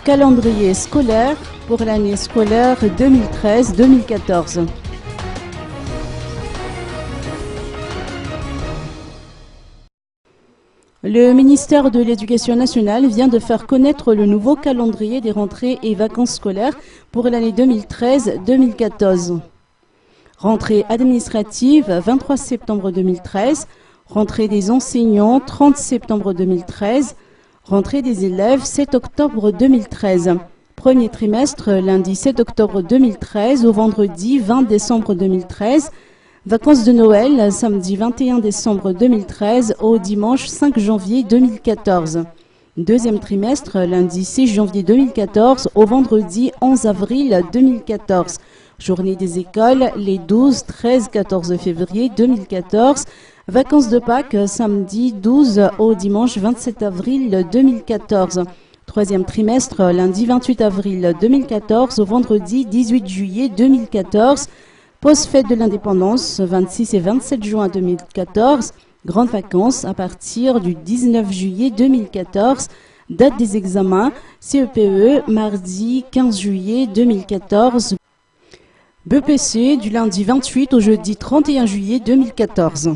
Calendrier scolaire pour l'année scolaire 2013-2014. Le ministère de l'Éducation nationale vient de faire connaître le nouveau calendrier des rentrées et vacances scolaires pour l'année 2013-2014. Rentrée administrative 23 septembre 2013, rentrée des enseignants 30 septembre 2013, rentrée des élèves 7 octobre 2013. Premier trimestre lundi 7 octobre 2013 au vendredi 20 décembre 2013. Vacances de Noël samedi 21 décembre 2013 au dimanche 5 janvier 2014. Deuxième trimestre lundi 6 janvier 2014 au vendredi 11 avril 2014. Journée des écoles les 12, 13, 14 février 2014. Vacances de Pâques samedi 12 au dimanche 27 avril 2014. Troisième trimestre lundi 28 avril 2014 au vendredi 18 juillet 2014. Post-fête de l'indépendance 26 et 27 juin 2014. Grandes vacances à partir du 19 juillet 2014. Date des examens CEPE mardi 15 juillet 2014. BPC du lundi 28 au jeudi 31 juillet 2014.